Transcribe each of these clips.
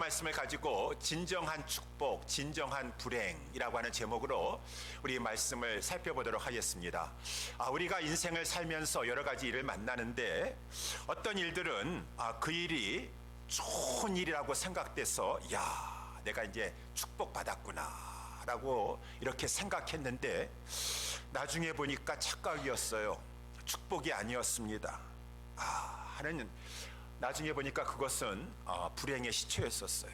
말씀을 가지고 진정한 축복, 진정한 불행이라고 하는 제목으로 우리 말씀을 살펴보도록 하겠습니다. 우리가 인생을 살면서 여러 가지 일을 만나는데 어떤 일들은 그 일이 좋은 일이라고 생각돼서 야, 내가 이제 축복받았구나 라고 이렇게 생각했는데 나중에 보니까 착각이었어요. 축복이 아니었습니다. 하는 나중에 보니까 그것은 불행의 시초였었어요.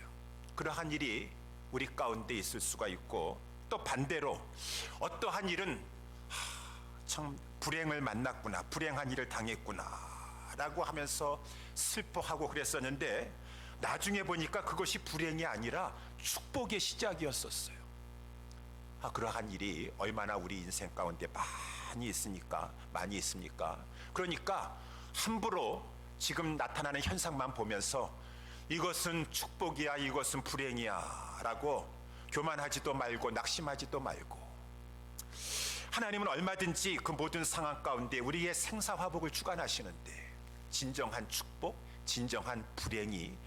그러한 일이 우리 가운데 있을 수가 있고, 또 반대로 어떠한 일은 참 불행을 만났구나, 불행한 일을 당했구나 라고 하면서 슬퍼하고 그랬었는데 나중에 보니까 그것이 불행이 아니라 축복의 시작이었었어요. 그러한 일이 얼마나 우리 인생 가운데 많이 있습니까? 그러니까 함부로 지금 나타나는 현상만 보면서 이것은 축복이야, 이것은 불행이야 라고 교만하지도 말고 낙심하지도 말고, 하나님은 얼마든지 그 모든 상황 가운데 우리의 생사화복을 주관하시는데 진정한 축복, 진정한 불행이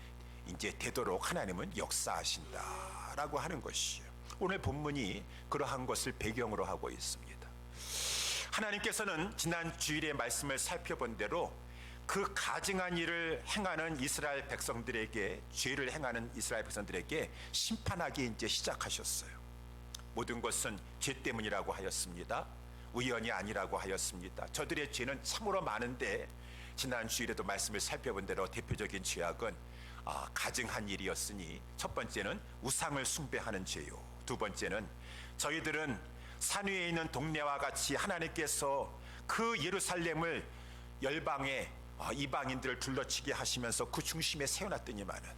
이제 되도록 하나님은 역사하신다 라고 하는 것이에요. 오늘 본문이 그러한 것을 배경으로 하고 있습니다. 하나님께서는 지난 주일의 말씀을 살펴본 대로 그 가증한 일을 행하는 이스라엘 백성들에게, 죄를 행하는 이스라엘 백성들에게 심판하기 이제 시작하셨어요. 모든 것은 죄 때문이라고 하였습니다. 우연이 아니라고 하였습니다. 저들의 죄는 참으로 많은데 지난 주일에도 말씀을 살펴본 대로 대표적인 죄악은 가증한 일이었으니, 첫 번째는 우상을 숭배하는 죄요, 두 번째는 저희들은 산 위에 있는 동네와 같이 하나님께서 그 예루살렘을 열방에 이방인들을 둘러치게 하시면서 그 중심에 세워놨더니만은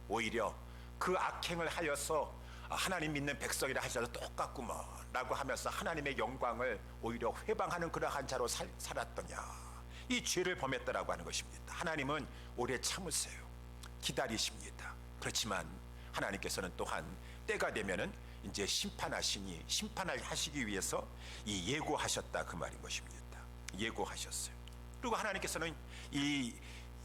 오히려 그 악행을 하여서 하나님 믿는 백성이라 하셔도 똑같구먼 라고 하면서 하나님의 영광을 오히려 회방하는 그러한 자로 살았더냐, 이 죄를 범했다라고 하는 것입니다. 하나님은 오래 참으세요. 기다리십니다. 그렇지만 하나님께서는 또한 때가 되면은 이제 심판하시니, 심판을 하시기 위해서 이 예고하셨다 그 말인 것입니다. 예고하셨어요. 그리고 하나님께서는 이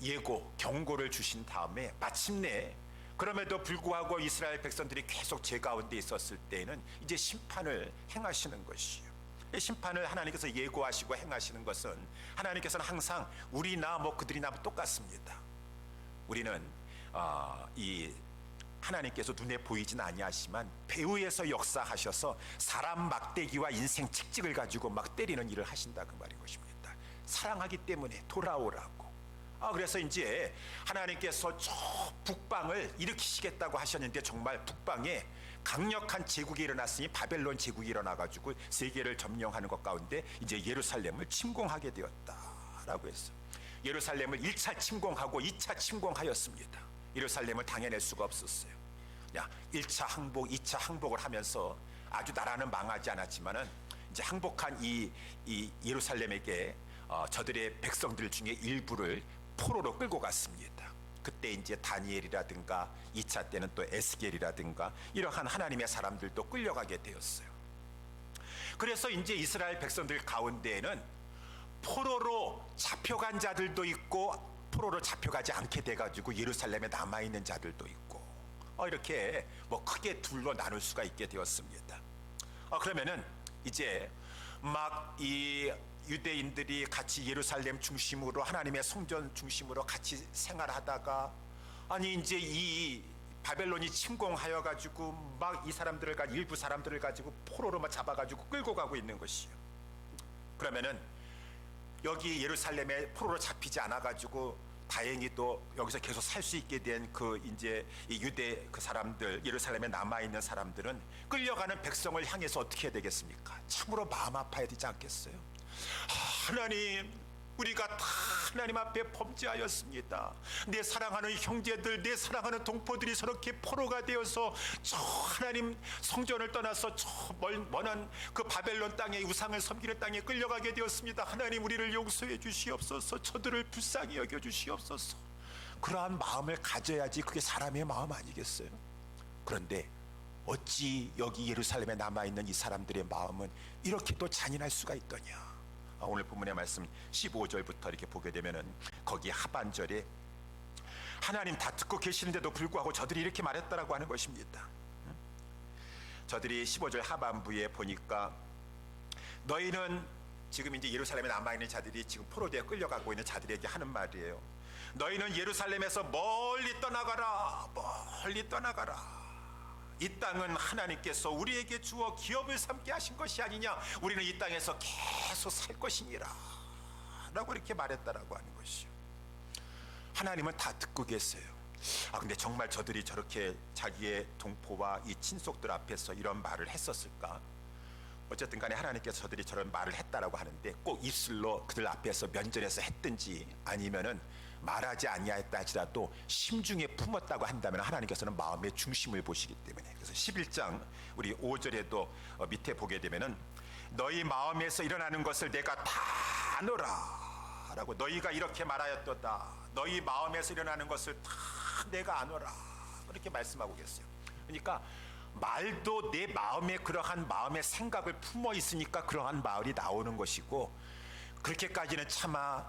예고, 경고를 주신 다음에 마침내 그럼에도 불구하고 이스라엘 백성들이 계속 죄 가운데 있었을 때에는 이제 심판을 행하시는 것이에요. 심판을 하나님께서 예고하시고 행하시는 것은, 하나님께서는 항상 우리나 그들이나 똑같습니다. 우리는 이 하나님께서 눈에 보이진 아니하지만 배후에서 역사하셔서 사람 막대기와 인생 칙직을 가지고 막 때리는 일을 하신다 그 말인 것입니다. 사랑하기 때문에 돌아오라고. 그래서 이제 하나님께서 저 북방을 일으키시겠다고 하셨는데 정말 북방에 강력한 제국이 일어났으니 바벨론 제국이 일어나가지고 세계를 점령하는 것 가운데 이제 예루살렘을 침공하게 되었다라고 했어. 예루살렘을 1차 침공하고 2차 침공하였습니다. 예루살렘을 당해낼 수가 없었어요. 1차 항복, 2차 항복을 하면서 아주 나라는 망하지 않았지만은 이제 항복한 이 예루살렘에게 저들의 백성들 중에 일부를 포로로 끌고 갔습니다. 그때 이제 다니엘이라든가 2차 때는 또 에스겔이라든가 이러한 하나님의 사람들도 끌려가게 되었어요. 그래서 이제 이스라엘 백성들 가운데에는 포로로 잡혀간 자들도 있고 포로로 잡혀가지 않게 돼가지고 예루살렘에 남아있는 자들도 있고, 이렇게 크게 둘로 나눌 수가 있게 되었습니다. 그러면은 이제 막 이 유대인들이 같이 예루살렘 중심으로, 하나님의 성전 중심으로 같이 생활하다가 이제 이 바벨론이 침공하여 가지고 막 이 사람들을 일부 사람들을 가지고 포로로 막 잡아가지고 끌고 가고 있는 것이요. 그러면은 여기 예루살렘에 포로로 잡히지 않아 가지고 다행히 또 여기서 계속 살 수 있게 된 그 이제 이 유대 그 사람들, 예루살렘에 남아 있는 사람들은 끌려가는 백성을 향해서 어떻게 해야 되겠습니까? 참으로 마음 아파야 되지 않겠어요? 하나님, 우리가 다 하나님 앞에 범죄하였습니다. 내 사랑하는 형제들, 내 사랑하는 동포들이 저렇게 포로가 되어서 저 하나님 성전을 떠나서 저 먼한 그 바벨론 땅에, 우상을 섬기는 땅에 끌려가게 되었습니다. 하나님, 우리를 용서해 주시옵소서. 저들을 불쌍히 여겨 주시옵소서. 그러한 마음을 가져야지 그게 사람의 마음 아니겠어요? 그런데 어찌 여기 예루살렘에 남아있는 이 사람들의 마음은 이렇게도 잔인할 수가 있더냐. 오늘 본문의 말씀 15절부터 이렇게 보게 되면은 거기 하반절에 하나님 다 듣고 계시는데도 불구하고 저들이 이렇게 말했다라고 하는 것입니다. 저들이 15절 하반부에 보니까 너희는 지금 이제 예루살렘에 남아있는 자들이 지금 포로되어 끌려가고 있는 자들에게 하는 말이에요. 너희는 예루살렘에서 멀리 떠나가라, 멀리 떠나가라. 이 땅은 하나님께서 우리에게 주어 기업을 삼게 하신 것이 아니냐. 우리는 이 땅에서 계속 살 것이니라 라고 이렇게 말했다라고 하는 것이요. 하나님은 다 듣고 계세요. 근데 정말 저들이 저렇게 자기의 동포와 이 친속들 앞에서 이런 말을 했었을까? 어쨌든 간에 하나님께서 저들이 저런 말을 했다라고 하는데 꼭 입술로 그들 앞에서 면전에서 했든지 아니면은 말하지 아니하였다 할지라도 심중에 품었다고 한다면 하나님께서는 마음의 중심을 보시기 때문에, 그래서 11장 우리 5절에도 밑에 보게 되면은 너희 마음에서 일어나는 것을 내가 다 아노라 라고, 너희가 이렇게 말하였도다, 너희 마음에서 일어나는 것을 다 내가 아노라 그렇게 말씀하고 계세요. 그러니까 말도 내 마음에 그러한 마음의 생각을 품어 있으니까 그러한 말이 나오는 것이고, 그렇게까지는 차마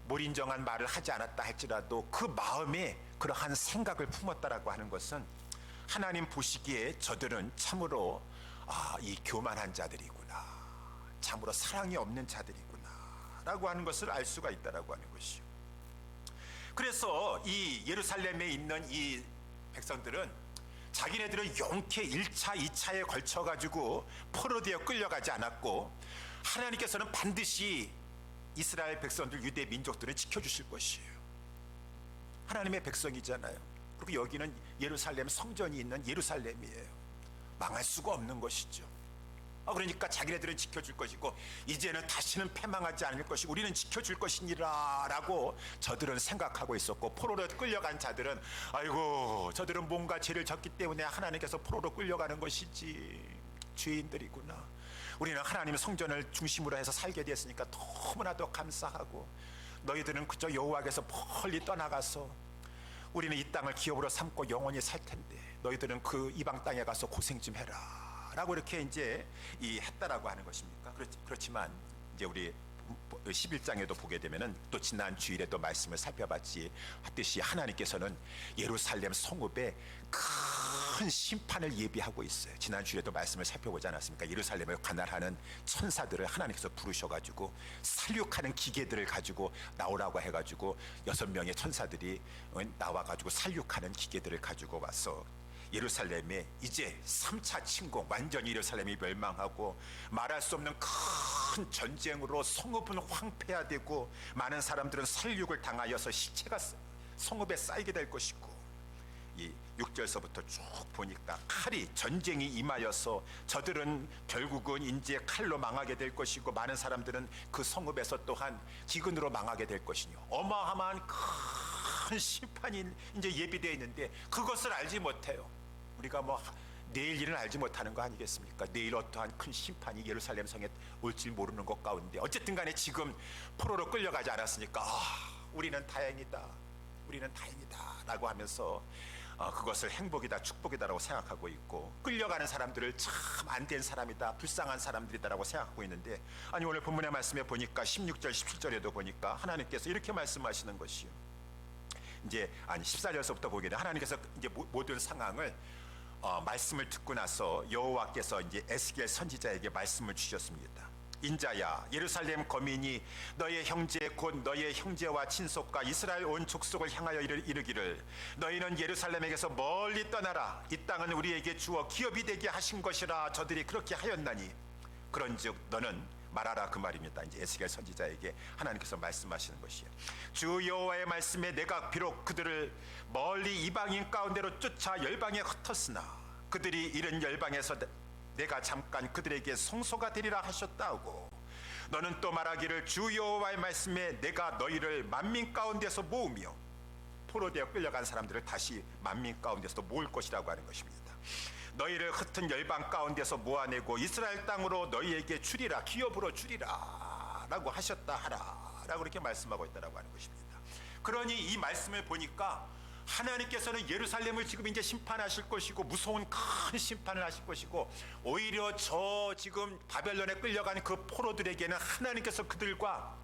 몰인정한 말을 하지 않았다 할지라도 그 마음에 그러한 생각을 품었다라고 하는 것은 하나님 보시기에 저들은 참으로 이 교만한 자들이구나, 참으로 사랑이 없는 자들이구나 라고 하는 것을 알 수가 있다라고 하는 것이요. 그래서 이 예루살렘에 있는 이 백성들은 자기네들은 용케 1차 2차에 걸쳐 가지고 포로되어 끌려가지 않았고, 하나님께서는 반드시 이스라엘 백성들, 유대 민족들을 지켜주실 것이에요. 하나님의 백성이잖아요. 그리고 여기는 예루살렘 성전이 있는 예루살렘이에요. 망할 수가 없는 것이죠. 그러니까 자기네들은 지켜줄 것이고 이제는 다시는 패망하지 않을 것이고 우리는 지켜줄 것이니라 라고 저들은 생각하고 있었고, 포로로 끌려간 자들은 아이고 저들은 뭔가 죄를 졌기 때문에 하나님께서 포로로 끌려가는 것이지, 죄인들이구나, 우리는 하나님의 성전을 중심으로 해서 살게 됐으니까 너무나도 감사하고, 너희들은 그저 여호와께서 멀리 떠나가서 우리는 이 땅을 기업으로 삼고 영원히 살 텐데 너희들은 그 이방 땅에 가서 고생 좀 해라 라고 이렇게 이제 했다라고 하는 것입니까? 그렇지만 이제 우리 11장에도 보게 되면은 또 지난 주일에 또 말씀을 살펴봤지 하듯이 하나님께서는 예루살렘 성읍에 큰 심판을 예비하고 있어요. 지난 주일에도 말씀을 살펴보지 않았습니까? 예루살렘을 관할하는 천사들을 하나님께서 부르셔가지고 살육하는 기계들을 가지고 나오라고 해가지고 6명의 천사들이 나와가지고 살육하는 기계들을 가지고 와서 예루살렘에 이제 3차 침공, 완전히 예루살렘이 멸망하고 말할 수 없는 큰 전쟁으로 성읍은 황폐화되고 많은 사람들은 살육을 당하여서 시체가 성읍에 쌓이게 될 것이고, 이 6절서부터 쭉 보니까 칼이, 전쟁이 임하여서 저들은 결국은 이제 칼로 망하게 될 것이고 많은 사람들은 그 성읍에서 또한 기근으로 망하게 될 것이며 어마어마한 큰 심판이 이제 예비되어 있는데 그것을 알지 못해요. 우리가 내일 일은 알지 못하는 거 아니겠습니까? 내일 어떠한 큰 심판이 예루살렘 성에 올지 모르는 것 가운데 어쨌든 간에 지금 포로로 끌려가지 않았으니까 우리는 다행이다, 우리는 다행이다 라고 하면서 그것을 행복이다, 축복이다라고 생각하고 있고, 끌려가는 사람들을 참 안 된 사람이다, 불쌍한 사람들이다라고 생각하고 있는데, 아니 오늘 본문의 말씀에 보니까 16절 17절에도 보니까 하나님께서 이렇게 말씀하시는 것이요. 이제 14절서부터 보게 돼 하나님께서 이제 모든 상황을 말씀을 듣고 나서 여호와께서 이제 에스겔 선지자에게 말씀을 주셨습니다. 인자야, 예루살렘 거민이 너의 형제 곧 너의 형제와 친속과 이스라엘 온 족속을 향하여 이르기를 너희는 예루살렘에게서 멀리 떠나라, 이 땅은 우리에게 주어 기업이 되게 하신 것이라 저들이 그렇게 하였나니 그런즉 너는 말하라, 그 말입니다. 이제 에스겔 선지자에게 하나님께서 말씀하시는 것이에요. 주 여호와의 말씀에 내가 비록 그들을 멀리 이방인 가운데로 쫓아 열방에 흩었으나 그들이 이른 열방에서 내가 잠깐 그들에게 성소가 되리라 하셨다고, 너는 또 말하기를 주 여호와의 말씀에 내가 너희를 만민 가운데서 모으며, 포로되어 끌려간 사람들을 다시 만민 가운데서 모을 것이라고 하는 것입니다. 너희를 흩은 열방 가운데서 모아내고 이스라엘 땅으로 너희에게 주리라, 기업으로 주리라 라고 하셨다 하라 라고 이렇게 말씀하고 있다라고 하는 것입니다. 그러니 이 말씀을 보니까 하나님께서는 예루살렘을 지금 이제 심판하실 것이고 무서운 큰 심판을 하실 것이고, 오히려 저 지금 바벨론에 끌려간 그 포로들에게는 하나님께서 그들과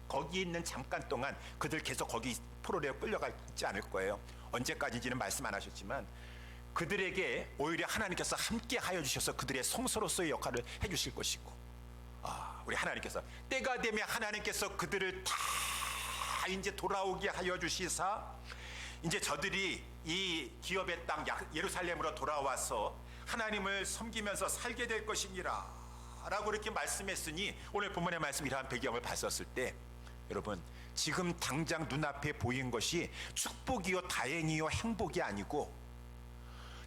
거기 있는 잠깐 동안 그들 계속 거기 포로되어 끌려가지 않을 거예요. 언제까지인지는 말씀 안 하셨지만 그들에게 오히려 하나님께서 함께 하여 주셔서 그들의 성소로서의 역할을 해 주실 것이고, 우리 하나님께서 때가 되면 하나님께서 그들을 다 이제 돌아오게 하여 주시사 이제 저들이 이 기업의 땅 예루살렘으로 돌아와서 하나님을 섬기면서 살게 될 것이니라 라고 이렇게 말씀했으니, 오늘 본문의 말씀 이러한 배경을 봤었을 때 여러분, 지금 당장 눈앞에 보인 것이 축복이요 다행이요 행복이 아니고,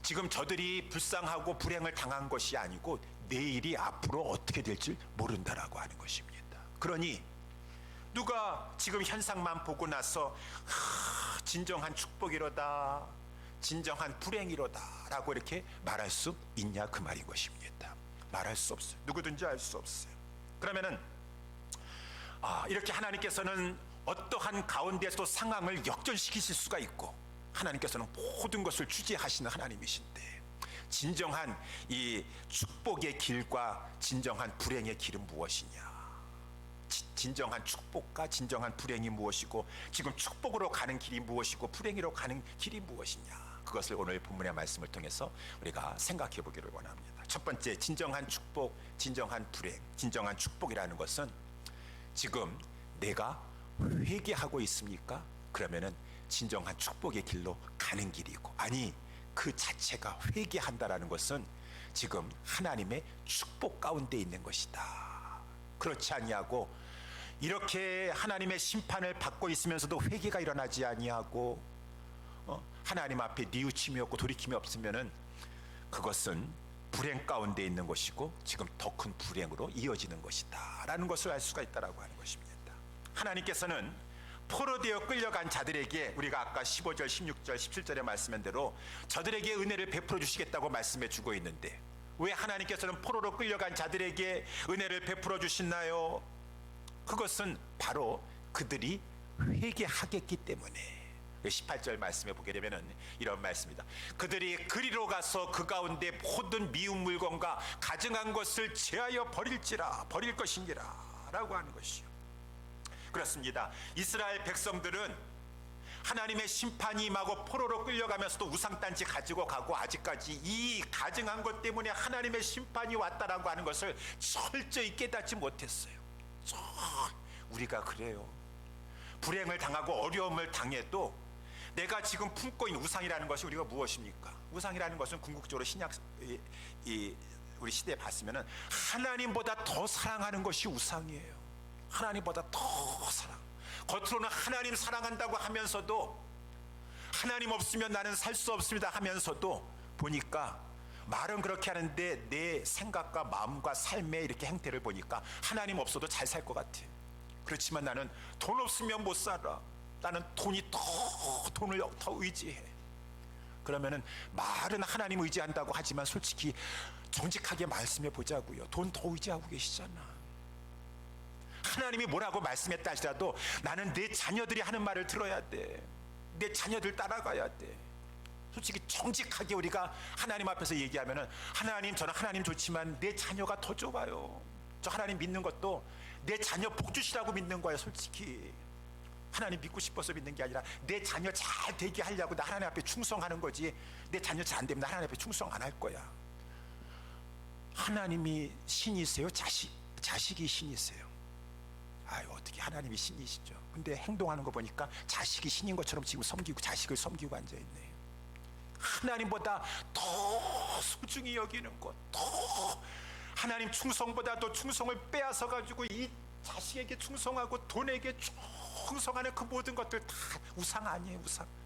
지금 저들이 불쌍하고 불행을 당한 것이 아니고 내일이 앞으로 어떻게 될지 모른다라고 하는 것입니다. 그러니 누가 지금 현상만 보고 나서 진정한 축복이로다, 진정한 불행이로다 라고 이렇게 말할 수 있냐 그 말인 것입니다. 말할 수 없어요. 누구든지 알 수 없어요. 그러면은 이렇게 하나님께서는 어떠한 가운데서도 상황을 역전시키실 수가 있고, 하나님께서는 모든 것을 주재하시는 하나님이신데, 진정한 이 축복의 길과 진정한 불행의 길은 무엇이냐, 진정한 축복과 진정한 불행이 무엇이고, 지금 축복으로 가는 길이 무엇이고 불행으로 가는 길이 무엇이냐, 그것을 오늘 본문의 말씀을 통해서 우리가 생각해 보기를 원합니다. 첫 번째, 진정한 축복, 진정한 불행. 진정한 축복이라는 것은 지금 내가 회개하고 있습니까? 그러면은 진정한 축복의 길로 가는 길이고, 아니 그 자체가 회개한다라는 것은 지금 하나님의 축복 가운데 있는 것이다. 그렇지 아니하고 이렇게 하나님의 심판을 받고 있으면서도 회개가 일어나지 아니하고 하나님 앞에 뉘우침이 없고 돌이킴이 없으면은 그것은 불행 가운데 있는 것이고 지금 더 큰 불행으로 이어지는 것이다 라는 것을 알 수가 있다라고 하는 것입니다. 하나님께서는 포로되어 끌려간 자들에게, 우리가 아까 15절, 16절, 17절의 말씀한 대로 저들에게 은혜를 베풀어 주시겠다고 말씀해 주고 있는데, 왜 하나님께서는 포로로 끌려간 자들에게 은혜를 베풀어 주시나요? 그것은 바로 그들이 회개하겠기 때문에. 18절 말씀에 보게 되면 이런 말씀입니다. 그들이 그리로 가서 그 가운데 모든 미운 물건과 가증한 것을 제하여 버릴 것이니라 라고 하는 것이요. 그렇습니다. 이스라엘 백성들은 하나님의 심판이 임하고 포로로 끌려가면서도 우상단지 가지고 가고, 아직까지 이 가증한 것 때문에 하나님의 심판이 왔다라고 하는 것을 철저히 깨닫지 못했어요. 우리가 그래요. 불행을 당하고 어려움을 당해도 내가 지금 품고 있는 우상이라는 것이 우리가 무엇입니까? 우상이라는 것은 궁극적으로 신약 우리 시대에 봤으면은 하나님보다 더 사랑하는 것이 우상이에요. 하나님보다 더 사랑. 겉으로는 하나님 사랑한다고 하면서도, 하나님 없으면 나는 살 수 없습니다 하면서도, 보니까 말은 그렇게 하는데 내 생각과 마음과 삶의 이렇게 행태를 보니까 하나님 없어도 잘 살 것 같아. 그렇지만 나는 돈 없으면 못 살아. 나는 돈을 더 의지해. 그러면은 말은 하나님 의지한다고 하지만 솔직히 정직하게 말씀해 보자고요. 돈 더 의지하고 계시잖아. 하나님이 뭐라고 말씀했다 하시라도 나는 내 자녀들이 하는 말을 들어야 돼. 내 자녀들 따라가야 돼. 솔직히 정직하게 우리가 하나님 앞에서 얘기하면은, 하나님, 저는 하나님 좋지만 내 자녀가 더 좋아요. 저 하나님 믿는 것도 내 자녀 복 주시라고 믿는 거예요. 솔직히 하나님 믿고 싶어서 믿는 게 아니라 내 자녀 잘 되게 하려고 나 하나님 앞에 충성하는 거지. 내 자녀 잘 안 되면 나 하나님 앞에 충성 안 할 거야. 하나님이 신이세요? 자식이 신이세요? 아유, 어떻게 하나님이 신이시죠? 근데 행동하는 거 보니까 자식이 신인 것처럼 지금 자식을 섬기고 앉아있네. 하나님보다 더 소중히 여기는 것, 더 하나님 충성보다도 충성을 빼앗아 가지고 이 자식에게 충성하고 돈에게 충성하는 그 모든 것들 다 우상 아니에요.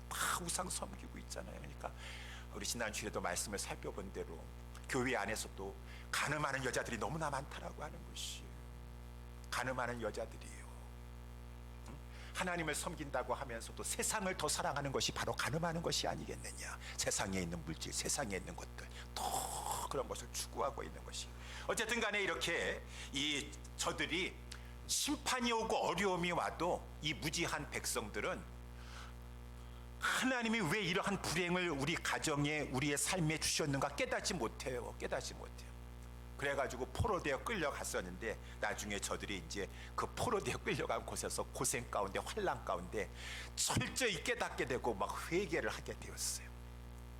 다 우상 섬기고 있잖아요. 그러니까 우리 지난주에도 말씀을 살펴본 대로 교회 안에서도 가늠하는 여자들이 너무나 많다라고 하는 것이. 가늠하는 여자들이에요. 하나님을 섬긴다고 하면서도 세상을 더 사랑하는 것이 바로 가늠하는 것이 아니겠느냐. 세상에 있는 물질, 세상에 있는 것들, 더 그런 것을 추구하고 있는 것이. 어쨌든 간에 이렇게 저들이 심판이 오고 어려움이 와도 이 무지한 백성들은 하나님이 왜 이러한 불행을 우리 가정에, 우리의 삶에 주셨는가 깨닫지 못해요. 그래가지고 포로되어 끌려갔었는데 나중에 저들이 이제 그 포로되어 끌려간 곳에서 고생 가운데 환난 가운데 철저히 깨닫게 되고 막 회개를 하게 되었어요.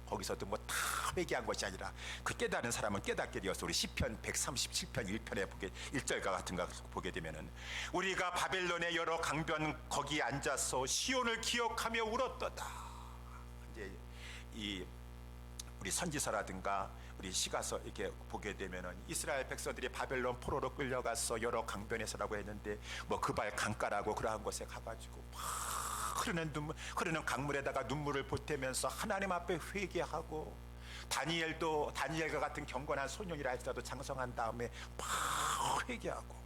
거기서도 뭐 다 회개한 것이 아니라 그 깨달은 사람은 깨닫게 되었어. 우리 시편 137편 1편에 보게 1절과 같은 거 보게 되면은 우리가 바벨론의 여러 강변 거기에 앉아서 시온을 기억하며 울었도다. 이제 이 우리 선지서라든가 우리 시가서 이렇게 보게 되면은 이스라엘 백성들이 바벨론 포로로 끌려가서 여러 강변에서라고 했는데 뭐 그발 강가라고 그러한 곳에 가가지고 막 흐르는 강물에다가 눈물을 보태면서 하나님 앞에 회개하고 다니엘과 같은 경건한 소년이라 할지라도 장성한 다음에 막 회개하고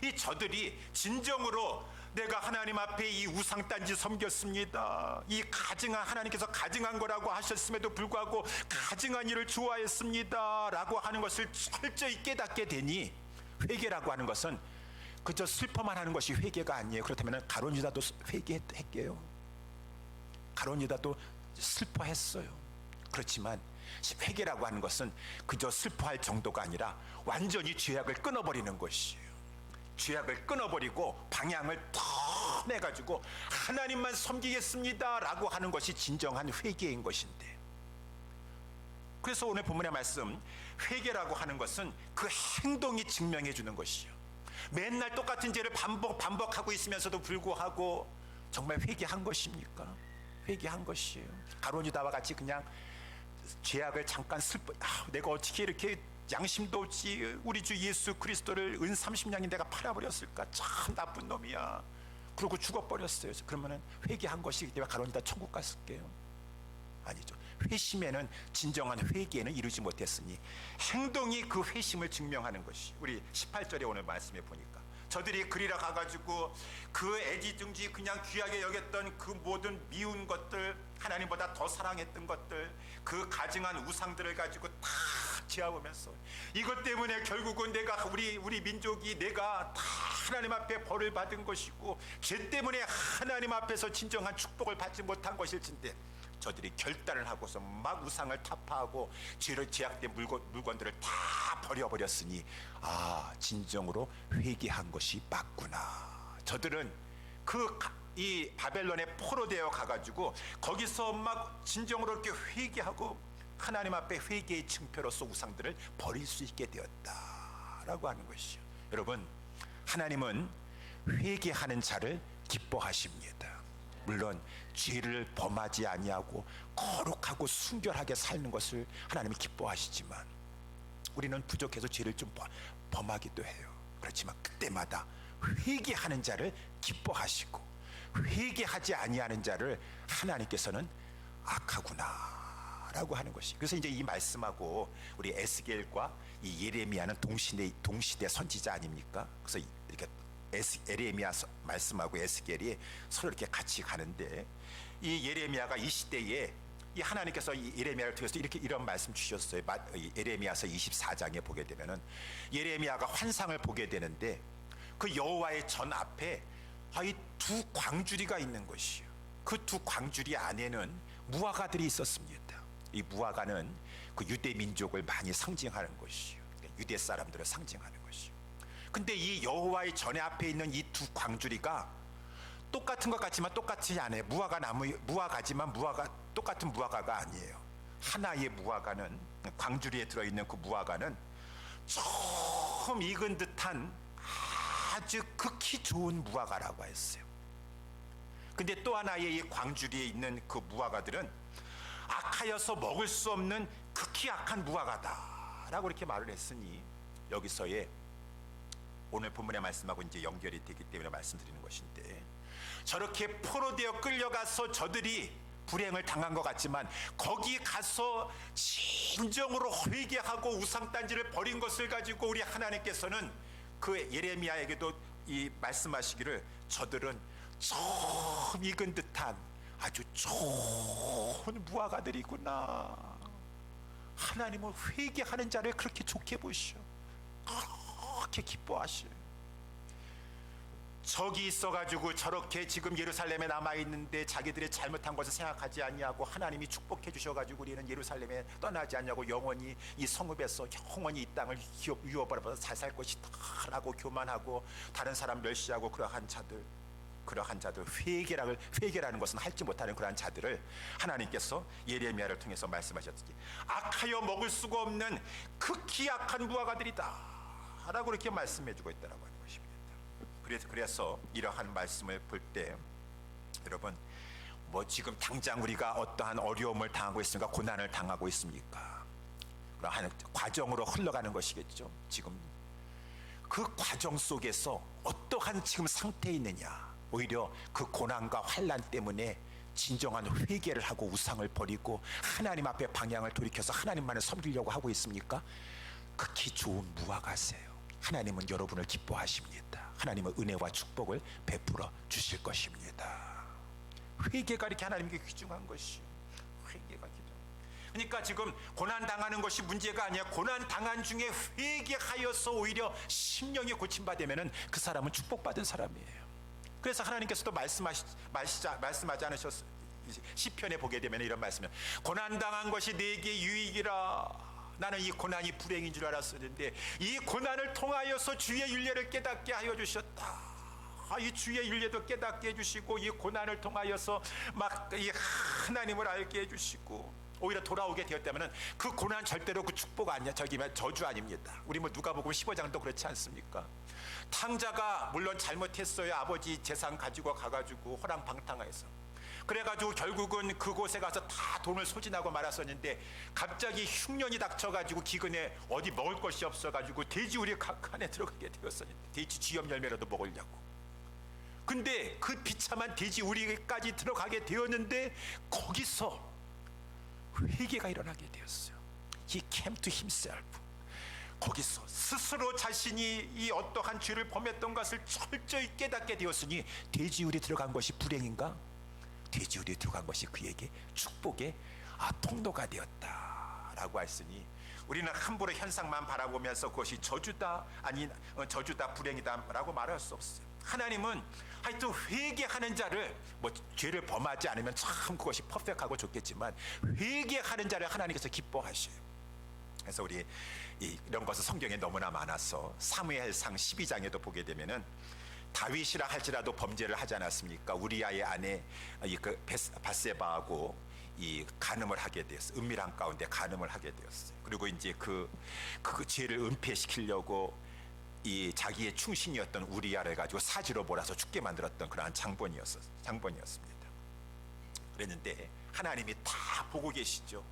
이 저들이 진정으로 내가 하나님 앞에 이 우상단지 섬겼습니다. 이 가증한 하나님께서 가증한 거라고 하셨음에도 불구하고 가증한 일을 좋아했습니다 라고 하는 것을 철저히 깨닫게 되니 회개라고 하는 것은 그저 슬퍼만 하는 것이 회개가 아니에요. 그렇다면 가룟 유다도 회개했게요. 가룟 유다도 슬퍼했어요. 그렇지만 회개라고 하는 것은 그저 슬퍼할 정도가 아니라 완전히 죄악을 끊어버리는 것이에요. 죄악을 끊어버리고 방향을 더 내가지고 하나님만 섬기겠습니다 라고 하는 것이 진정한 회개인 것인데, 그래서 오늘 본문의 말씀 회개라고 하는 것은 그 행동이 증명해 주는 것이요. 맨날 똑같은 죄를 반복하고 있으면서도 불구하고 정말 회개한 것입니까? 회개한 것이에요. 가룟 유다와 같이 그냥 죄악을 잠깐 내가 어떻게 이렇게 양심도 없이 우리 주 예수 그리스도를 은 30냥인 내가 팔아버렸을까? 참 나쁜 놈이야. 그러고 죽어버렸어요. 그러면은 회개한 것이기 때문에 가룟 유다 천국 갔을게요? 아니죠. 회심에는 진정한 회개에는 이루지 못했으니 행동이 그 회심을 증명하는 것이 우리 18절에 오늘 말씀에 보니까 저들이 그리라 가가지고 그 애지중지 그냥 귀하게 여겼던 그 모든 미운 것들, 하나님보다 더 사랑했던 것들, 그 가증한 우상들을 가지고 다 지어보면서 이것 때문에 결국은 내가 우리 민족이 내가 다 하나님 앞에 벌을 받은 것이고 죄 때문에 하나님 앞에서 진정한 축복을 받지 못한 것일진데 저들이 결단을 하고서 막 우상을 타파하고 죄를 제약된 물건들을 다 버려버렸으니 진정으로 회개한 것이 맞구나. 저들은 이 바벨론에 포로되어 가가지고 거기서 막 진정으로 이렇게 회개하고 하나님 앞에 회개의 증표로서 우상들을 버릴 수 있게 되었다라고 하는 것이죠. 여러분, 하나님은 회개하는 자를 기뻐하십니다. 물론 죄를 범하지 아니하고 거룩하고 순결하게 사는 것을 하나님이 기뻐하시지만 우리는 부족해서 죄를 좀 범하기도 해요. 그렇지만 그때마다 회개하는 자를 기뻐하시고 회개하지 아니하는 자를 하나님께서는 악하구나 라고 하는 것이. 그래서 이제 이 말씀하고 우리 에스겔과 이 예레미야는 동시대 선지자 아닙니까? 그래서 이렇게 예레미야 말씀하고 에스겔이 서로 이렇게 같이 가는데 이 예레미야가 이 시대에 이 하나님께서 이 예레미야를 통해서 이런 말씀 주셨어요. 예레미야서 24장에 보게 되면은 예레미야가 환상을 보게 되는데 그 여호와의 전 앞에 이 두 광주리가 있는 것이요. 그 두 광주리 안에는 무화과들이 있었습니다. 이 무화과는 그 유대 민족을 많이 상징하는 것이요. 유대 사람들을 상징하는 것이요. 근데 이 여호와의 전에 앞에 있는 이 두 광주리가 똑같은 것 같지만 똑같지 않아요. 무화과지만 똑같은 무화과가 아니에요. 하나의 무화과는, 광주리에 들어있는 그 무화과는 좀 익은 듯한 아주 극히 좋은 무화과라고 했어요. 근데 또 하나의 이 광주리에 있는 그 무화과들은 악하여서 먹을 수 없는 극히 악한 무화과다라고 이렇게 말을 했으니 여기서의 오늘 본문의 말씀하고 이제 연결이 되기 때문에 말씀드리는 것인데, 저렇게 포로되어 끌려가서 저들이 불행을 당한 것 같지만 거기 가서 진정으로 회개하고 우상단지를 버린 것을 가지고 우리 하나님께서는 그 예레미야에게도 이 말씀하시기를 저들은 좀 익은 듯한 아주 좋은 무화과들이구나. 하나님은 회개하는 자를 그렇게 좋게 보시오. 그렇게 기뻐하시오. 적이 있어가지고 저렇게 지금 예루살렘에 남아있는데 자기들의 잘못한 것을 생각하지 아니하고 하나님이 축복해 주셔가지고 우리는 예루살렘에 떠나지 않냐고 영원히 이 성읍에서 영원히 이 땅을 유업으로 잘 살 것이다 라고 교만하고 다른 사람 멸시하고 그러한 자들 회개라는 것은 할지 못하는 그러한 자들을 하나님께서 예레미야를 통해서 말씀하셨듯이 악하여 먹을 수가 없는 극히 악한 무화과들이다 라고 이렇게 말씀해 주고 있다고 하는 것입니다. 그래서 이러한 말씀을 볼 때 여러분 뭐 지금 당장 우리가 어떠한 어려움을 당하고 있습니까? 고난을 당하고 있습니까? 그러한 과정으로 흘러가는 것이겠죠. 지금 그 과정 속에서 어떠한 지금 상태에 있느냐, 오히려 그 고난과 환난 때문에 진정한 회개를 하고 우상을 버리고 하나님 앞에 방향을 돌이켜서 하나님만을 섬기려고 하고 있습니까? 극히 좋은 무화과세요. 하나님은 여러분을 기뻐하십니다. 하나님은 은혜와 축복을 베풀어 주실 것입니다. 회개가 이렇게 하나님께 귀중한 것이요. 회개가 귀중. 그러니까 지금 고난 당하는 것이 문제가 아니야. 고난 당한 중에 회개하여서 오히려 심령이 고침받으면은 그 사람은 축복받은 사람이에요. 그래서 하나님께서도 말씀하지 않으셨어요. 시편에 보게 되면 이런 말씀이요. 고난 당한 것이 내게 유익이라. 나는 이 고난이 불행인 줄 알았었는데 이 고난을 통하여서 주의 윤례를 깨닫게 하여 주셨다. 이 주의 윤례도 깨닫게 해주시고 이 고난을 통하여서 막 이 하나님을 알게 해주시고 오히려 돌아오게 되었다면 그 고난 절대로 그 축복 아니야. 저주 아닙니다. 우리 뭐 누가복음 15장도 그렇지 않습니까? 탕자가 물론 잘못했어요. 아버지 재산 가지고 가가지고 호랑방탕해서 그래가지고 결국은 그곳에 가서 다 돈을 소진하고 말았었는데 갑자기 흉년이 닥쳐가지고 기근에 어디 먹을 것이 없어가지고 돼지우리 칸에 들어가게 되었었는데 돼지 쥐염 열매라도 먹으려고. 근데 그 비참한 돼지우리까지 들어가게 되었는데 거기서 회개가 일어나게 되었어요. He came to himself. 거기서 스스로 자신이 이 어떠한 죄를 범했던 것을 철저히 깨닫게 되었으니 돼지우리 들어간 것이 불행인가? 돼지우리에 들어간 것이 그에게 축복의 통로가 되었다라고 했으니 우리는 함부로 현상만 바라보면서 그것이 저주다 저주다 불행이다라고 말할 수 없어요. 하나님은 하여튼 회개하는 자를 뭐 죄를 범하지 않으면 참 그것이 퍼펙트하고 좋겠지만 회개하는 자를 하나님께서 기뻐하셔요. 그래서 우리 이런 것은 성경에 너무나 많아서 사무엘상 12장에도 보게 되면은 다윗이라 할지라도 범죄를 하지 않았습니까? 우리아의 아내 바세바하고 이 간음을 하게 되었어요. 은밀한 가운데 간음을 하게 되었어요. 그리고 이제 그 죄를 은폐시키려고 이 자기의 충신이었던 우리아를 가지고 사지로 몰아서 죽게 만들었던 그러한 장본이었습니다. 그랬는데 하나님이 다 보고 계시죠.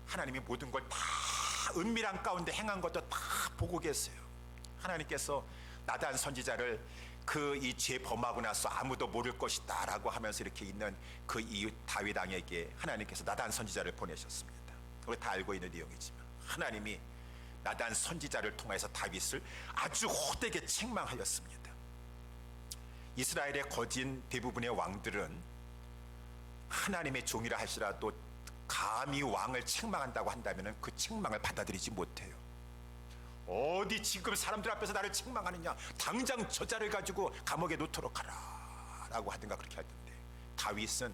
하나님이 모든 걸 다 은밀한 가운데 행한 것도 다 보고 계세요. 하나님께서 나단 선지자를 그 이 죄 범하고 나서 아무도 모를 것이다 라고 하면서 이렇게 있는 그 이 다윗 왕에게 하나님께서 나단 선지자를 보내셨습니다. 우리 다 알고 있는 내용이지만 하나님이 나단 선지자를 통해서 다윗을 아주 호되게 책망하였습니다. 이스라엘의 거진 대부분의 왕들은 하나님의 종이라 할지라도 감히 왕을 책망한다고 한다면 그 책망을 받아들이지 못해요. 어디 지금 사람들 앞에서 나를 책망하느냐, 당장 저자를 가지고 감옥에 놓도록 하라 라고 하든가 그렇게 할 텐데 다윗은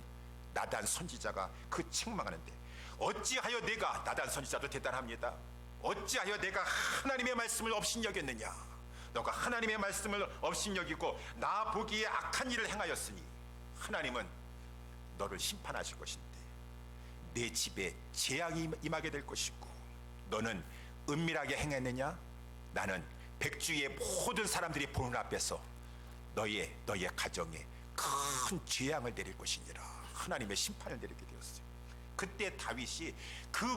나단 선지자가 그 책망하는데 어찌하여 내가, 나단 선지자도 대단합니다. 어찌하여 내가 하나님의 말씀을 업신여겼느냐. 너가 하나님의 말씀을 업신여기고 나 보기에 악한 일을 행하였으니 하나님은 너를 심판하실 것인데 내 집에 재앙이 임하게 될 것이고 너는 은밀하게 행했느냐. 나는 백주의 모든 사람들이 보는 앞에서 너의 가정에 큰 재앙을 내릴 것이니라. 하나님의 심판을 내리게 되었어요. 그때 다윗이 그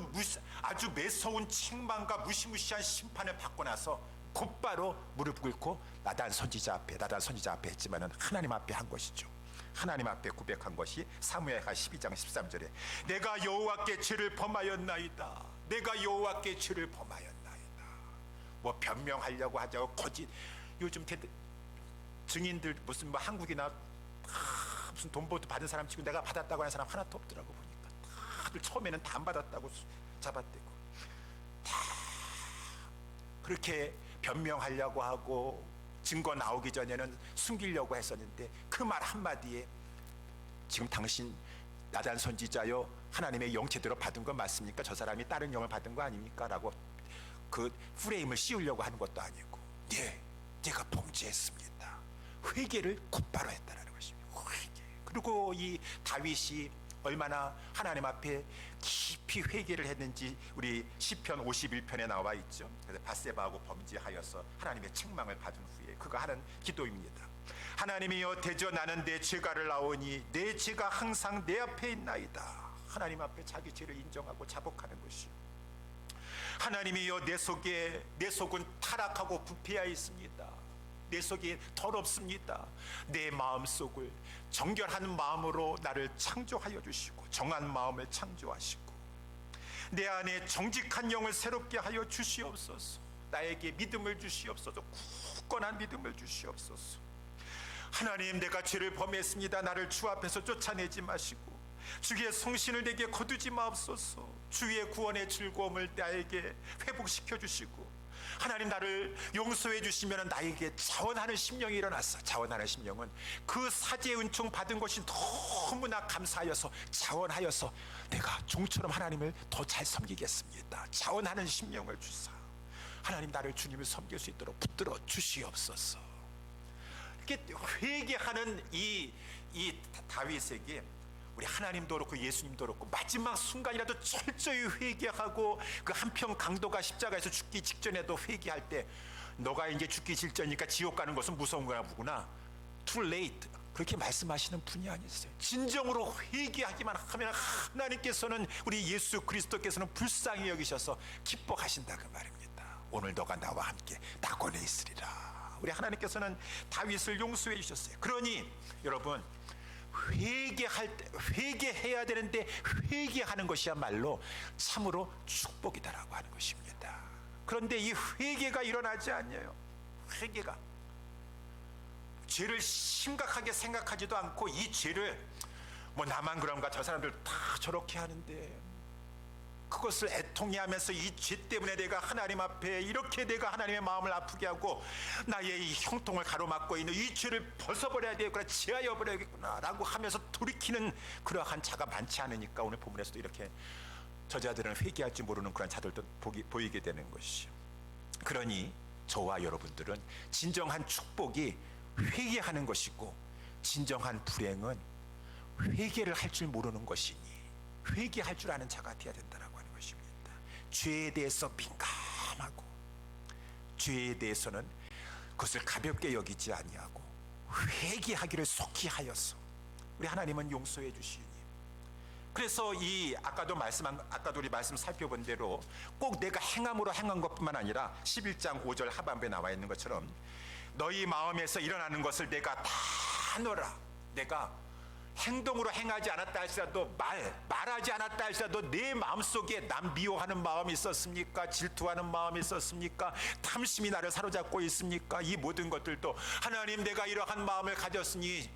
아주 매서운 책망과 무시무시한 심판을 받고 나서 곧바로 무릎 꿇고 나단 선지자 앞에 했지만은 하나님 앞에 한 것이죠. 하나님 앞에 고백한 것이 사무엘하 12장 13절에 내가 여호와께 죄를 범하였나이다. 내가 여호와께 죄를 범하였나이다. 뭐 변명하려고 하자고 거짓. 요즘 증인들 무슨 뭐 한국이나 무슨 돈 받은 사람 치고 내가 받았다고 하는 사람 하나도 없더라고. 보니까 다들 처음에는 다 안 받았다고 잡아대고 다 그렇게 변명하려고 하고 증거 나오기 전에는 숨기려고 했었는데 그 말 한마디에 지금 당신 나단 선지자요 하나님의 영 제대로 받은 건 맞습니까? 저 사람이 다른 영을 받은 거 아닙니까? 라고 그 프레임을 씌우려고 하는 것도 아니고, 네, 내가 범죄했습니다. 회개를 곧바로 했다라는 것입니다. 회개. 그리고 이 다윗이 얼마나 하나님 앞에 깊이 회개를 했는지 우리 시편 51편에 나와 있죠. 그래서 밧세바하고 범죄하여서 하나님의 책망을 받은 후에 그가 하는 기도입니다. 하나님이여 대저 나는 내 죄가를 나오니 내 죄가 항상 내 앞에 있나이다. 하나님 앞에 자기 죄를 인정하고 자복하는 것이요. 하나님이여 내 속은 타락하고 부패하여 있습니다. 내 속이 더럽습니다. 내 마음속을 정결한 마음으로 나를 창조하여 주시고 정한 마음을 창조하시고 내 안에 정직한 영을 새롭게 하여 주시옵소서. 나에게 믿음을 주시옵소서. 굳건한 믿음을 주시옵소서. 하나님, 내가 죄를 범했습니다. 나를 주 앞에서 쫓아내지 마시고 주의 성신을 내게 거두지 마옵소서. 주의 구원의 즐거움을 나에게 회복시켜 주시고 하나님, 나를 용서해 주시면 나에게 자원하는 심령이 일어났어. 자원하는 심령은 그 사죄의 은총 받은 것이 너무나 감사하여서 자원하여서 내가 종처럼 하나님을 더 잘 섬기겠습니다. 자원하는 심령을 주사 하나님, 나를 주님을 섬길 수 있도록 붙들어 주시옵소서. 이렇게 회개하는 이 다윗에게 우리 하나님도 그렇고 예수님도 그렇고 마지막 순간이라도 철저히 회개하고 그 한편 강도가 십자가에서 죽기 직전에도 회개할 때 너가 이제 죽기 직전이니까 지옥 가는 것은 무서운 거나 보구나. Too late. 그렇게 말씀하시는 분이 아니었어요. 진정으로 회개하기만 하면 하나님께서는 우리 예수 그리스도께서는 불쌍히 여기셔서 기뻐하신다 그 말입니다. 오늘 너가 나와 함께 낙원에 있으리라. 우리 하나님께서는 다윗을 용서해 주셨어요. 그러니 여러분, 회개할 때 회개해야 되는데 회개하는 것이야말로 참으로 축복이다라고 하는 것입니다. 그런데 이 회개가 일어나지 않아요. 회개가 죄를 심각하게 생각하지도 않고 이 죄를 뭐 나만 그런가 저 사람들 다 저렇게 하는데 그것을 애통해하면서 이 죄 때문에 내가 하나님 앞에 이렇게 내가 하나님의 마음을 아프게 하고 나의 이 형통을 가로막고 있는 이 죄를 벗어버려야 되겠구나, 제하여 버려야겠구나 라고 하면서 돌이키는 그러한 자가 많지 않으니까 오늘 본문에서도 이렇게 저자들은 회개할 줄 모르는 그런 자들도 보이게 되는 것이죠. 그러니 저와 여러분들은 진정한 축복이 회개하는 것이고 진정한 불행은 회개를 할 줄 모르는 것이니 회개할 줄 아는 자가 되어야 된다라고 하는 것입니다. 죄에 대해서 민감하고 죄에 대해서는 그것을 가볍게 여기지 아니하고 회개하기를 속히 하여서 우리 하나님은 용서해 주시니, 그래서 아까도 우리 말씀 살펴본 대로 꼭 내가 행함으로 행한 것뿐만 아니라 11장 5절 하반부에 나와 있는 것처럼 너희 마음에서 일어나는 것을 내가 다 너라. 내가 행동으로 행하지 않았다 할지라도 말하지 않았다 할지라도 내 마음속에 남 미워하는 마음이 있었습니까? 질투하는 마음이 있었습니까? 탐심이 나를 사로잡고 있습니까? 이 모든 것들도 하나님, 내가 이러한 마음을 가졌으니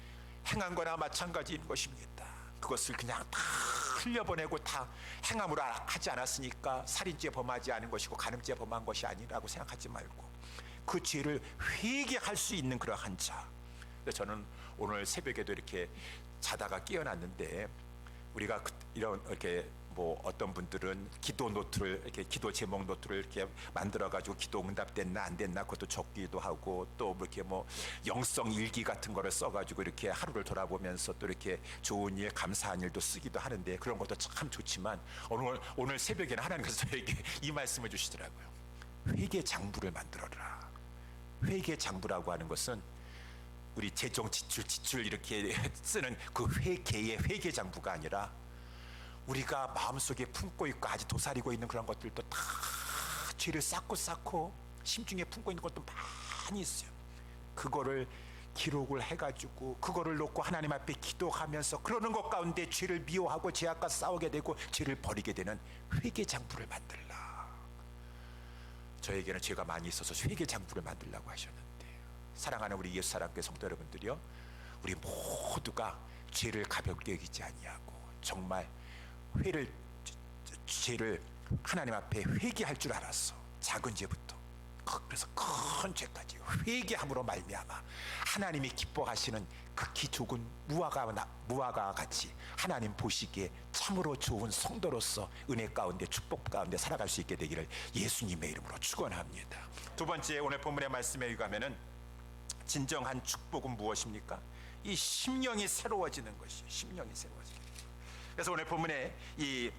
행한 거나 마찬가지인 것입니다. 그것을 그냥 다 흘려보내고 다 행함으로 하지 않았으니까 살인죄 범하지 않은 것이고 간음죄 범한 것이 아니라고 생각하지 말고 그 죄를 회개할 수 있는 그러한 자. 저는 오늘 새벽에도 이렇게 자다가 깨어났는데 우리가 이렇게 뭐 어떤 분들은 기도 노트를 이렇게 기도 제목 노트를 이렇게 만들어 가지고 기도 응답됐나 안 됐나 그것도 적기도 하고 또 이렇게 뭐 영성 일기 같은 거를 써 가지고 이렇게 하루를 돌아보면서 또 이렇게 좋은 일 감사한 일도 쓰기도 하는데 그런 것도 참 좋지만 오늘 새벽에는 하나님께서 저에게 이 말씀을 주시더라고요. 회개 장부를 만들어라. 회개 장부라고 하는 것은 우리 재정 지출 이렇게 쓰는 그 회개의 회개 장부가 아니라 우리가 마음속에 품고 있고 아직 도사리고 있는 그런 것들도 다 죄를 쌓고 심중에 품고 있는 것도 많이 있어요. 그거를 기록을 해가지고 그거를 놓고 하나님 앞에 기도하면서 그러는 것 가운데 죄를 미워하고 죄악과 싸우게 되고 죄를 버리게 되는 회개 장부를 만들라. 저에게는 죄가 많이 있어서 회개 장부를 만들라고 하셨는데, 사랑하는 우리 예수 사랑교회 성도 여러분들이요, 우리 모두가 죄를 가볍게 여기지 아니하고 정말 죄를 하나님 앞에 회개할 줄 알았어. 작은 죄부터 그래서 큰 죄까지 회개함으로 말미암아 하나님이 기뻐하시는 극히 좋은 무화과 같이 하나님 보시기에 참으로 좋은 성도로서 은혜 가운데 축복 가운데 살아갈 수 있게 되기를 예수님의 이름으로 축원합니다. 두 번째, 오늘 본문의 말씀에 의하면은 진정한 축복은 무엇입니까? 이 심령이 새로워지는 것이에요. 심령이 새로워지는 것. 그래서 오늘 본문에 이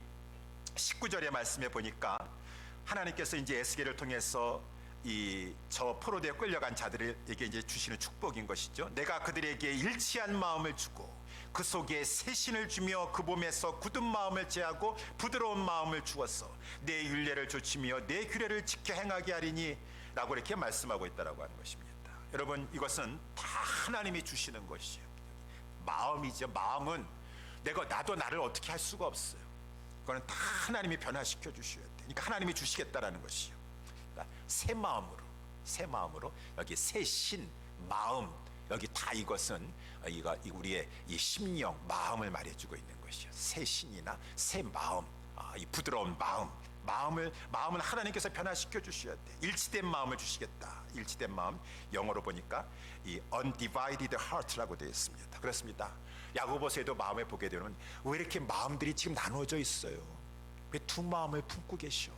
19절의 말씀에 보니까 하나님께서 이제 에스겔을 통해서 이 저 포로되어 끌려간 자들에게 이제 주시는 축복인 것이죠. 내가 그들에게 일치한 마음을 주고 그 속에 새 신을 주며 그 몸에서 굳은 마음을 제하고 부드러운 마음을 주어서 내 율례를 조치며 내 규례를 지켜 행하게 하리니 라고 이렇게 말씀하고 있다라고 하는 것입니다. 여러분, 이것은 다 하나님이 주시는 것이에요. 마음이죠. 마음은 나도 나를 어떻게 할 수가 없어요. 그거는 다 하나님이 변화시켜 주셔야 돼. 그러니까 하나님이 주시겠다라는 것이요. 그러니까 새 마음으로 여기 새 신, 마음, 여기 다 이것은 우리의 이 심령, 마음을 말해주고 있는 것이요. 새 신이나 새 마음, 이 부드러운 마음은 하나님께서 변화시켜 주셔야 돼. 일치된 마음을 주시겠다. 일치된 마음, 영어로 보니까 이 undivided heart라고 되어 있습니다. 그렇습니다. 야고보서에도 마음에 보게 되면 왜 이렇게 마음들이 지금 나눠져 있어요? 왜 두 마음을 품고 계셔?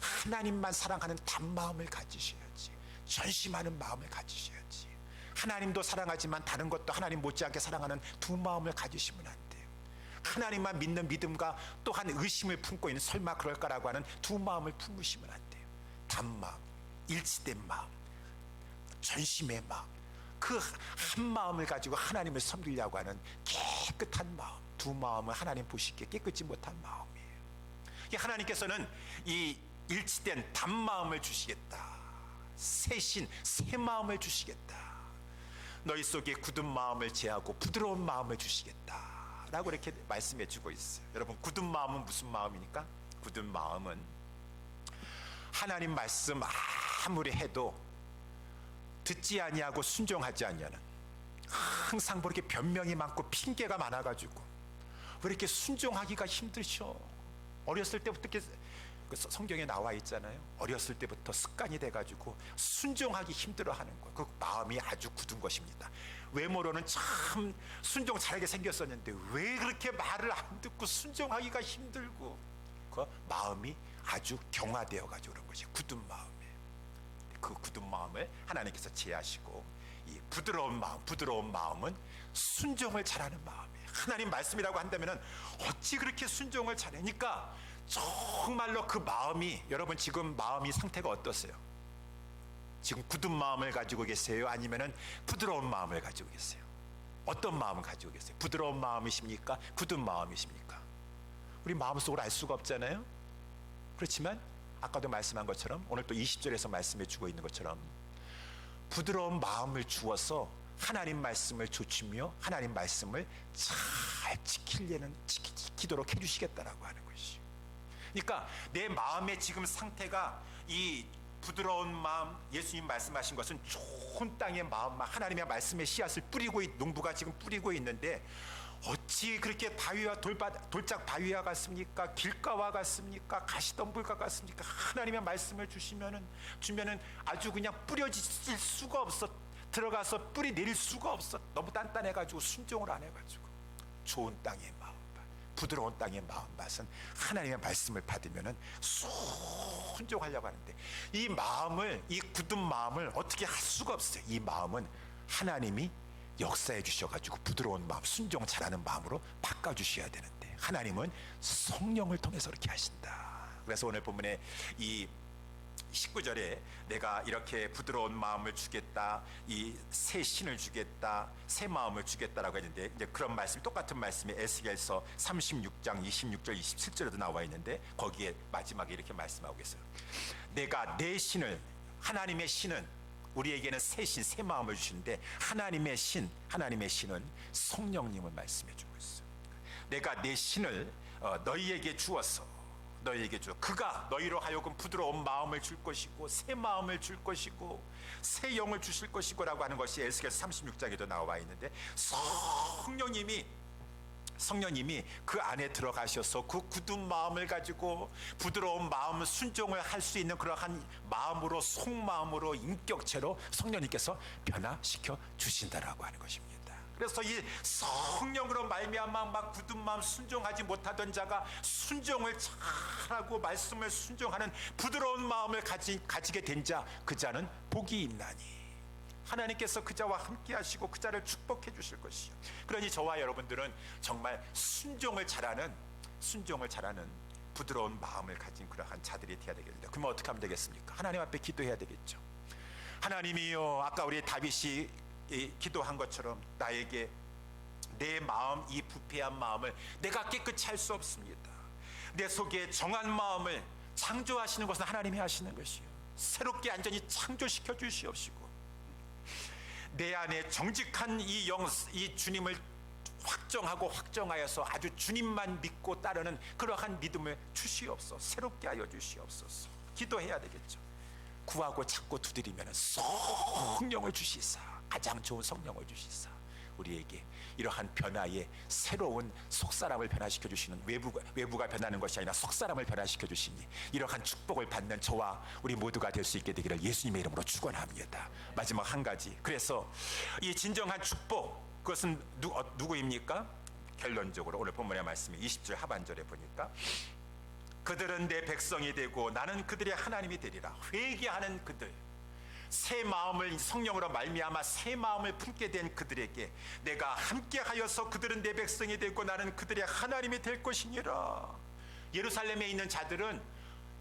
하나님만 사랑하는 단마음을 가지셔야지. 전심하는 마음을 가지셔야지. 하나님도 사랑하지만 다른 것도 하나님 못지않게 사랑하는 두 마음을 가지시면 안 돼요. 하나님만 믿는 믿음과 또한 의심을 품고 있는 설마 그럴까라고 하는 두 마음을 품으시면 안 돼요. 단마음, 일치된 마음, 전심의 마음, 그 한 마음을 가지고 하나님을 섬기려고 하는 깨끗한 마음, 두 마음은 하나님 보시기에 깨끗지 못한 마음이에요. 하나님께서는 이 일치된 단마음을 주시겠다. 새신, 새 마음을 주시겠다. 너희 속에 굳은 마음을 제하고 부드러운 마음을 주시겠다 라고 이렇게 말씀해 주고 있어요. 여러분, 굳은 마음은 무슨 마음입니까? 굳은 마음은 하나님 말씀 아무리 해도 듣지 아니하고 순종하지 아니하는, 항상 뭐 이렇게 변명이 많고 핑계가 많아가지고 왜 이렇게 순종하기가 힘드셔? 어렸을 때부터 이렇게 성경에 나와 있잖아요. 어렸을 때부터 습관이 돼가지고 순종하기 힘들어하는 거. 그 마음이 아주 굳은 것입니다. 외모로는 참 순종 잘하게 생겼었는데 왜 그렇게 말을 안 듣고 순종하기가 힘들고, 그 마음이 아주 경화되어가지고 그런 것이 굳은 마음이에요. 그 굳은 마음을 하나님께서 제하시고 이 부드러운 마음은 순종을 잘하는 마음이에요. 하나님 말씀이라고 한다면 어찌 그렇게 순종을 잘하니까 정말로 그 마음이, 여러분 지금 마음이 상태가 어떠세요? 지금 굳은 마음을 가지고 계세요? 아니면은 부드러운 마음을 가지고 계세요? 어떤 마음을 가지고 계세요? 부드러운 마음이십니까? 굳은 마음이십니까? 우리 마음속으로 알 수가 없잖아요. 그렇지만 아까도 말씀한 것처럼 오늘 또 20절에서 말씀해 주고 있는 것처럼 부드러운 마음을 주어서 하나님 말씀을 조치며 하나님 말씀을 잘 지키도록 해주시겠다라고 하는 것이죠. 그러니까 내 마음의 지금 상태가 이 부드러운 마음, 예수님 말씀하신 것은 좋은 땅의 마음만 하나님의 말씀의 씨앗을 뿌리고, 농부가 지금 뿌리고 있는데 어찌 그렇게 바위와 돌짝 바위와 같습니까? 길가와 같습니까? 가시덤불과 같습니까? 하나님의 말씀을 주면은 아주 그냥 뿌려질 수가 없어. 들어가서 뿌리 내릴 수가 없어. 너무 단단해가지고 순종을 안 해가지고. 좋은 땅의 마음, 부드러운 땅의 마음밭은 하나님의 말씀을 받으면은 순종하려고 하는데, 이 마음을, 이 굳은 마음을 어떻게 할 수가 없어요. 이 마음은 하나님이 역사해 주셔가지고 부드러운 마음, 순종 잘하는 마음으로 바꿔주셔야 되는데 하나님은 성령을 통해서 그렇게 하신다. 그래서 오늘 본문에 이 19절에 내가 이렇게 부드러운 마음을 주겠다, 이 새 신을 주겠다, 새 마음을 주겠다라고 했는데, 이제 그런 말씀이, 똑같은 말씀이 에스겔서 36장 26절 27절에도 나와 있는데 거기에 마지막에 이렇게 말씀하고 계세요. 내가 내 신을, 하나님의 신은 우리에게는 새 신, 새 마음을 주시는데 하나님의 신은 성령님을 말씀해 주고 있어요. 내가 내 신을 너희에게 주어서 그가 너희로 하여금 부드러운 마음을 줄 것이고 새 마음을 줄 것이고 새 영을 주실 것이고 라고 하는 것이 에스겔 36장에도 나와 있는데, 성령님이 성령님이 그 안에 들어가셔서 그 굳은 마음을 가지고 부드러운 마음, 순종을 할 수 있는 그러한 마음으로, 속마음으로, 인격체로 성령님께서 변화시켜 주신다라고 하는 것입니다. 그래서 이 성령으로 말미암아 막 굳은 마음, 순종하지 못하던 자가 순종을 잘하고 말씀을 순종하는 부드러운 마음을 가지게 된 자, 그 자는 복이 있나니 하나님께서 그 자와 함께 하시고 그 자를 축복해 주실 것이요. 그러니 저와 여러분들은 정말 순종을 잘하는 부드러운 마음을 가진 그러한 자들이 되어야 되겠습니다. 그러면 어떻게 하면 되겠습니까? 하나님 앞에 기도해야 되겠죠. 하나님이요, 아까 우리 다윗이 기도한 것처럼 나에게 내 마음, 이 부패한 마음을 내가 깨끗이 할 수 없습니다. 내 속에 정한 마음을 창조하시는 것은 하나님이 하시는 것이요, 새롭게 완전히 창조시켜 주시옵시고 내 안에 정직한 이 주님을 확정하여서 아주 주님만 믿고 따르는 그러한 믿음을 주시옵소서. 새롭게 하여 주시옵소서. 기도해야 되겠죠. 구하고 찾고 두드리면 성령을 주시사, 가장 좋은 성령을 주시사 우리에게 이러한 변화의 새로운 속사람을 변화시켜 주시는, 외부가 변하는 것이 아니라 속사람을 변화시켜 주시니 이러한 축복을 받는 저와 우리 모두가 될 수 있게 되기를 예수님의 이름으로 축원합니다. 마지막 한 가지, 그래서 이 진정한 축복, 그것은 누구입니까? 결론적으로 오늘 본문의 말씀이 20절 하반절에 보니까 그들은 내 백성이 되고 나는 그들의 하나님이 되리라. 회개하는 그들, 새 마음을 성령으로 말미암아 새 마음을 품게 된 그들에게 내가 함께하여서 그들은 내 백성이 되고 나는 그들의 하나님이 될 것이니라. 예루살렘에 있는 자들은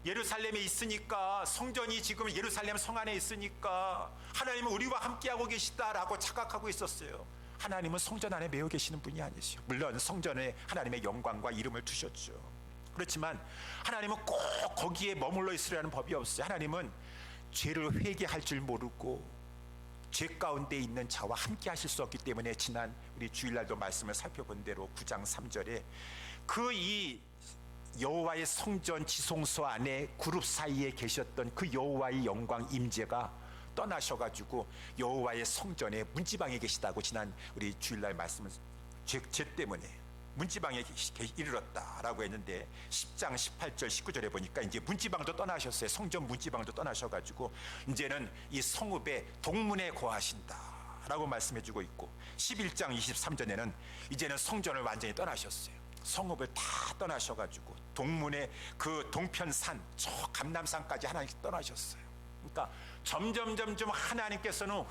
예루살렘에 있으니까, 성전이 지금 예루살렘 성 안에 있으니까 하나님은 우리와 함께하고 계시다라고 착각하고 있었어요. 하나님은 성전 안에 매여 계시는 분이 아니시오. 물론 성전에 하나님의 영광과 이름을 두셨죠. 그렇지만 하나님은 꼭 거기에 머물러 있으려는 법이 없어요. 하나님은 죄를 회개할 줄 모르고 죄 가운데 있는 자와 함께 하실 수 없기 때문에 지난 우리 주일날도 말씀을 살펴본 대로 9장 3절에 그 이 여호와의 성전 지성소 안에 그룹 사이에 계셨던 그 여호와의 영광 임재가 떠나셔가지고 여호와의 성전에 문지방에 계시다고 지난 우리 주일날 말씀은 죄 때문에 문지방에 이르렀다라고 했는데 10장 18절 19절에 보니까 이제 문지방도 떠나셨어요. 성전 문지방도 떠나셔가지고 이제는 이 성읍의 동문에 거하신다라고 말씀해주고 있고 11장 23절에는 이제는 성전을 완전히 떠나셨어요. 성읍을 다 떠나셔가지고 동문의 그 동편산 저 감람산까지 하나님께 떠나셨어요. 그러니까 점점 하나님께서는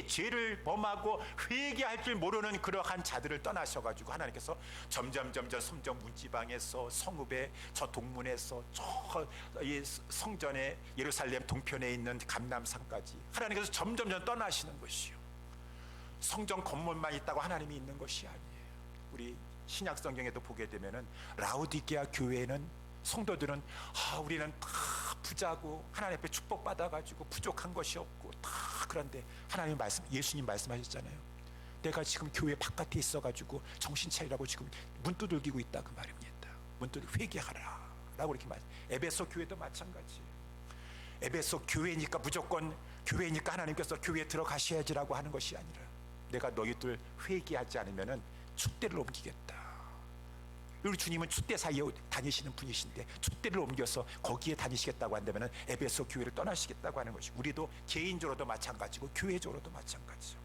죄를 범하고 회개할 줄 모르는 그러한 자들을 떠나셔가지고 하나님께서 점점 성전 문지방에서 성읍의 저 동문에서 저 이 성전의 예루살렘 동편에 있는 감람산까지 하나님께서 점점 떠나시는 것이요. 성전 건물만 있다고 하나님이 있는 것이 아니에요. 우리 신약 성경에도 보게 되면은 라우디게아 교회는 성도들은 우리는 다 부자고 하나님 앞에 축복받아가지고 부족한 것이 없고 다, 그런데 하나님 말씀, 예수님 말씀하셨잖아요. 내가 지금 교회 바깥에 있어가지고 정신 차리라고 지금 문 두들기고 있다 그 말입니다. 문 두들기 회개하라 라고 이렇게 에베소 교회도 마찬가지예요. 에베소 교회니까 무조건 교회니까 하나님께서 교회에 들어가셔야지라고 하는 것이 아니라 내가 너희들 회개하지 않으면은 촛대를 옮기겠다. 우리 주님은 촛대 사이에 다니시는 분이신데 촛대를 옮겨서 거기에 다니시겠다고 한다면 에베소 교회를 떠나시겠다고 하는 것이, 우리도 개인적으로도 마찬가지고 교회적으로도 마찬가지죠.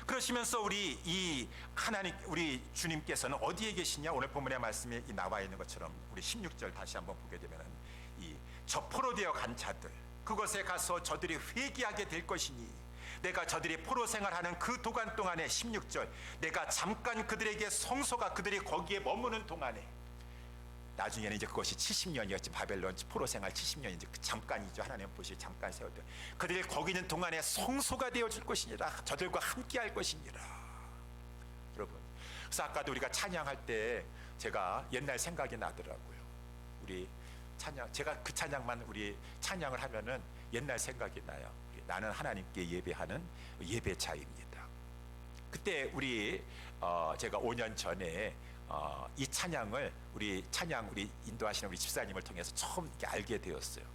그러시면서 우리 주님께서는 어디에 계시냐? 오늘 본문의 말씀에 나와 있는 것처럼 우리 16절 다시 한번 보게 되면 저 포로되어 간 자들, 그것에 가서 저들이 회개하게 될 것이니 내가 저들이 포로 생활하는 그 도간 동안에 16절 내가 잠깐 그들에게 성소가 그들이 거기에 머무는 동안에, 나중에는 이제 그것이 70년이었지 바벨론 포로 생활 70년이 이제 잠깐이죠. 하나님 보시 잠깐 세웠던 그들이 거기 있는 동안에 성소가 되어줄 것이니라. 저들과 함께할 것이니라. 여러분, 그래서 아까도 우리가 찬양할 때 제가 옛날 생각이 나더라고요. 우리 찬양, 제가 그 찬양만 우리 찬양을 하면은 옛날 생각이 나요. 나는 하나님께 예배하는 예배자입니다. 그때 우리 제가 5년 전에 이 찬양을 우리 인도하시는 우리 집사님을 통해서 처음 이렇게 알게 되었어요.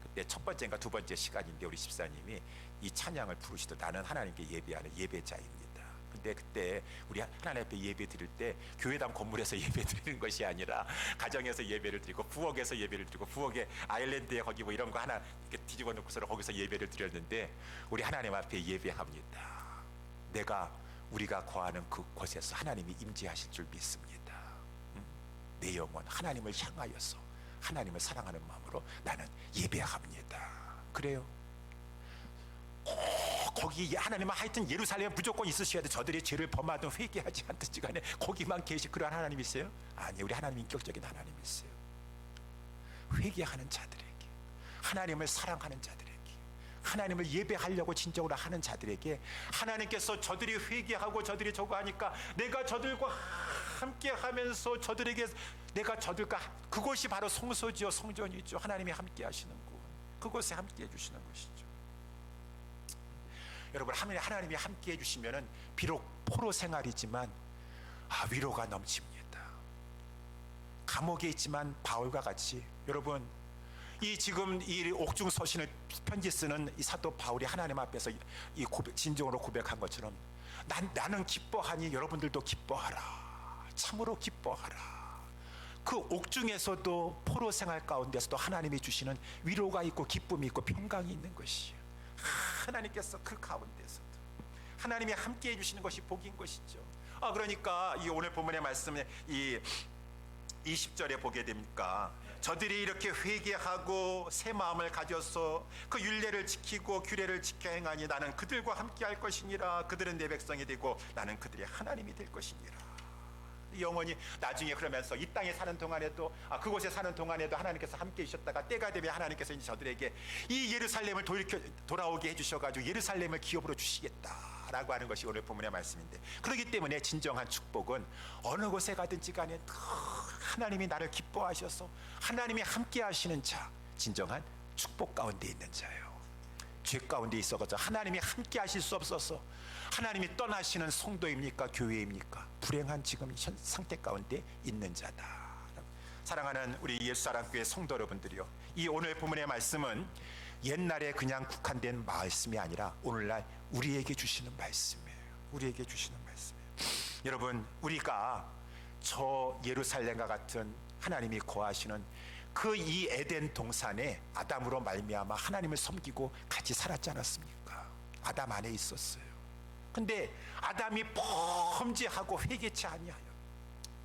그때 첫 번째인가 두 번째 시간인데 우리 집사님이 이 찬양을 부르시듯 나는 하나님께 예배하는 예배자입니다. 있었는데, 그때 우리 하나님 앞에 예배 드릴 때 교회당 건물에서 예배 드리는 것이 아니라 가정에서 예배를 드리고, 부엌에서 예배를 드리고, 부엌에 아일랜드에 거기 뭐 이런 거 하나 이렇게 뒤집어 놓고서 거기서 예배를 드렸는데, 우리 하나님 앞에 예배합니다. 우리가 거하는 그곳에서 하나님이 임재하실 줄 믿습니다. 내 영혼 하나님을 향하여서 하나님을 사랑하는 마음으로 나는 예배합니다. 그래요. 거기 하나님은 하여튼 예루살렘에 무조건 있으셔야 돼. 저들이 죄를 범하든 회개하지 않든지 간에 거기만 계시 그러한 하나님이세요? 아니, 우리 하나님 인격적인 하나님이세요. 회개하는 자들에게, 하나님을 사랑하는 자들에게, 하나님을 예배하려고 진정으로 하는 자들에게 하나님께서 저들이 회개하고 저들이 저거 하니까 내가 저들과 함께 하면서 저들에게 내가 저들과, 그것이 바로 성소지요, 성전이죠. 하나님이 함께 하시는 곳, 그곳에 함께 해주시는 것이죠. 여러분, 하나님이 함께 해주시면은 비록 포로 생활이지만 위로가 넘칩니다. 감옥에 있지만 바울과 같이, 여러분, 지금 이 옥중 서신을 편지 쓰는 이 사도 바울이 하나님 앞에서 이 진정으로 고백한 것처럼 나는 기뻐하니 여러분들도 기뻐하라. 참으로 기뻐하라. 그 옥중에서도 포로 생활 가운데서도 하나님이 주시는 위로가 있고 기쁨이 있고 평강이 있는 것이에요. 하나님께서 그 가운데서도 하나님이 함께 해주시는 것이 복인 것이죠. 그러니까 이 오늘 본문의 말씀에 이 20절에 보게 됩니까? 저들이 이렇게 회개하고 새 마음을 가져서 그 율례를 지키고 규례를 지켜 행하니 나는 그들과 함께 할 것이니라. 그들은 내 백성이 되고 나는 그들의 하나님이 될 것이니라. 영원히 나중에 그러면서 이 땅에 사는 동안에도 그곳에 사는 동안에도 하나님께서 함께 해주셨다가 때가 되면 하나님께서 이제 저들에게 이 예루살렘을 돌아오게 해주셔가지고 예루살렘을 기업으로 주시겠다라고 하는 것이 오늘 본문의 말씀인데, 그렇기 때문에 진정한 축복은 어느 곳에 가든지 간에 하나님이 나를 기뻐하셔서 하나님이 함께 하시는 자, 진정한 축복 가운데 있는 자예요. 죄 가운데 있어서 하나님이 함께 하실 수 없어서 하나님이 떠나시는 성도입니까? 교회입니까? 불행한 지금 현 상태 가운데 있는 자다. 사랑하는 우리 예수사랑교회 성도 여러분들이요, 이 오늘 본문의 말씀은 옛날에 그냥 국한된 말씀이 아니라 오늘날 우리에게 주시는 말씀이에요. 우리에게 주시는 말씀이에요. 여러분, 우리가 저 예루살렘과 같은 하나님이 거하시는 그 이 에덴 동산에 아담으로 말미암아 하나님을 섬기고 같이 살았지 않았습니까? 아담 안에 있었어요. 근데 아담이 범죄하고 회개치 아니하여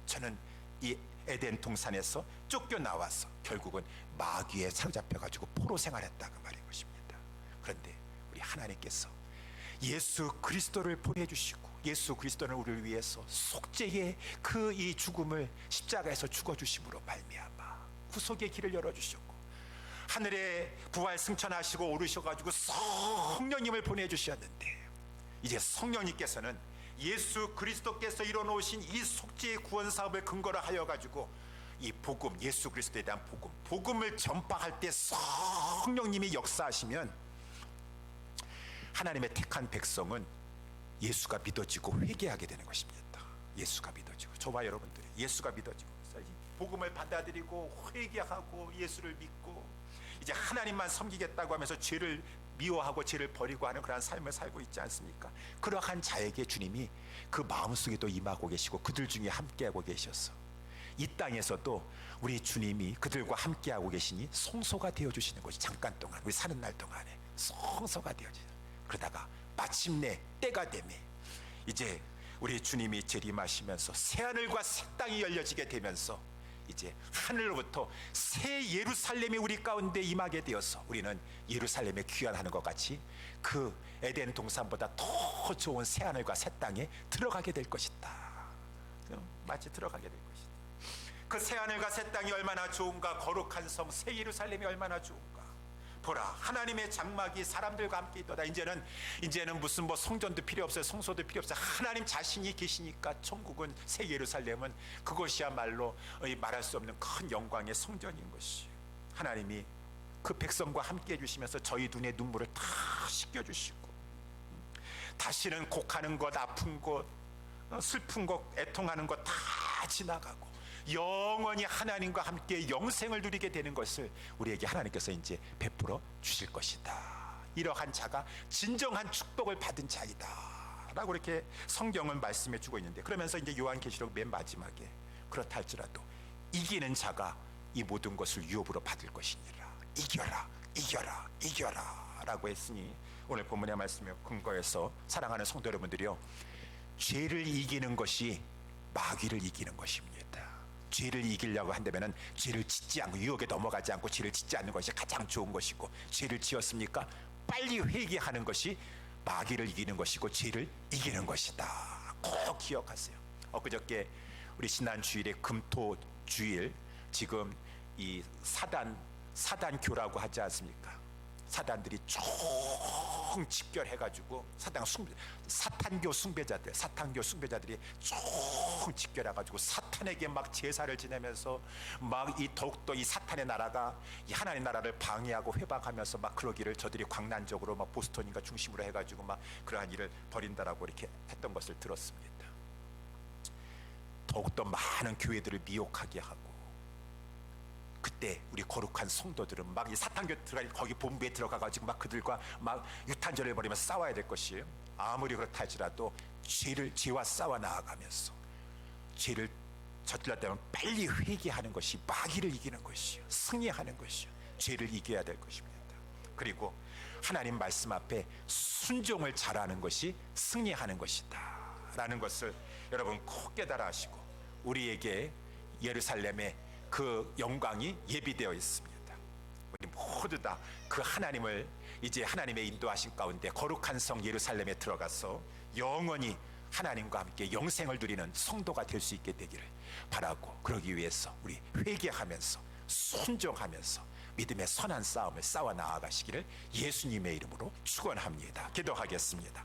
저는 이 에덴 동산에서 쫓겨나와서 결국은 마귀에 사로잡혀가지고 포로 생활했다고 말인 것입니다. 그런데 우리 하나님께서 예수 그리스도를 보내주시고 예수 그리스도는 우리를 위해서 속죄의 그 이 죽음을 십자가에서 죽어주심으로 말미암아 구속의 길을 열어주셨고 하늘에 부활 승천하시고 오르셔가지고 성령님을 보내주셨는데, 이제 성령님께서는 예수 그리스도께서 이뤄놓으신 이 속죄의 구원 사업을 근거로 하여 가지고 이 복음, 예수 그리스도에 대한 복음을 전파할 때 성령님이 역사하시면 하나님의 택한 백성은 예수가 믿어지고 회개하게 되는 것입니다. 예수가 믿어지고, 저와 여러분들이 예수가 믿어지고 복음을 받아들이고 회개하고 예수를 믿고 이제 하나님만 섬기겠다고 하면서 죄를 미워하고 죄를 버리고 하는 그러한 삶을 살고 있지 않습니까? 그러한 자에게 주님이 그 마음속에도 임하고 계시고 그들 중에 함께하고 계셔서 이 땅에서도 우리 주님이 그들과 함께하고 계시니 성소가 되어주시는 것이, 잠깐 동안 우리 사는 날 동안에 성소가 되어지는, 그러다가 마침내 때가 되면 이제 우리 주님이 재림하시면서 새하늘과 새 땅이 열려지게 되면서 이제 하늘로부터 새 예루살렘이 우리 가운데 임하게 되어서 우리는 예루살렘에 귀환하는 것 같이 그 에덴 동산보다 더 좋은 새 하늘과 새 땅에 들어가게 될 것이다. 마치 들어가게 될 것이다. 그 새 하늘과 새 땅이 얼마나 좋은가, 거룩한 성 새 예루살렘이 얼마나 좋은가. 보라, 하나님의 장막이 사람들과 함께 있도다. 이제는 무슨 뭐 성전도 필요 없어요. 성소도 필요 없어요. 하나님 자신이 계시니까 천국은, 새 예루살렘은 그것이야말로 말할 수 없는 큰 영광의 성전인 것이, 하나님이 그 백성과 함께 해주시면서 저희 눈에 눈물을 다 씻겨주시고 다시는 곡하는 것, 아픈 것, 슬픈 것, 애통하는 것 다 지나가고 영원히 하나님과 함께 영생을 누리게 되는 것을 우리에게 하나님께서 이제 베풀어 주실 것이다. 이러한 자가 진정한 축복을 받은 자이다 라고 이렇게 성경은 말씀해 주고 있는데, 그러면서 이제 요한계시록 맨 마지막에 그렇다 할지라도 이기는 자가 이 모든 것을 유업으로 받을 것이니라. 이겨라, 이겨라, 이겨라 라고 했으니, 오늘 본문의 말씀에 근거해서 사랑하는 성도 여러분들이요, 죄를 이기는 것이 마귀를 이기는 것입니다. 죄를 이기려고 한다면 죄를 짓지 않고, 유혹에 넘어가지 않고 죄를 짓지 않는 것이 가장 좋은 것이고, 죄를 지었습니까? 빨리 회개하는 것이 마귀를 이기는 것이고 죄를 이기는 것이다. 꼭 기억하세요. 엊그저께 우리 지난 주일에 금토 주일, 지금 이 사단교라고 하지 않습니까? 사단들이 총 집결해가지고 사탄교 숭배자들이 총 집결해가지고 사탄에게 막 제사를 지내면서 막 이 더욱더 이 사탄의 나라가 이 하나님의 나라를 방해하고 회방하면서 막 그러기를, 저들이 광란적으로 막 보스턴인가 중심으로 해가지고 막 그러한 일을 벌인다라고 이렇게 했던 것을 들었습니다. 더욱더 많은 교회들을 미혹하게 하고, 그때 우리 거룩한 성도들은 막 이 사탄교 거기 본부에 들어가가지고 막 그들과 막 유탄전을 벌이면서 싸워야 될 것이에요. 아무리 그렇다 할지라도 죄와 싸워 나아가면서 죄를 저질렀다면 빨리 회개하는 것이 마귀를 이기는 것이요, 승리하는 것이요, 죄를 이겨야 될 것입니다. 그리고 하나님 말씀 앞에 순종을 잘하는 것이 승리하는 것이다 라는 것을 여러분 꼭 깨달아 하시고, 우리에게 예루살렘의 그 영광이 예비되어 있습니다. 우리 모두 다 그 하나님을, 이제 하나님의 인도하신 가운데 거룩한 성 예루살렘에 들어가서 영원히 하나님과 함께 영생을 누리는 성도가 될 수 있게 되기를 바라고, 그러기 위해서 우리 회개하면서 순종하면서 믿음의 선한 싸움을 싸워 나아가시기를 예수님의 이름으로 축원합니다. 기도하겠습니다.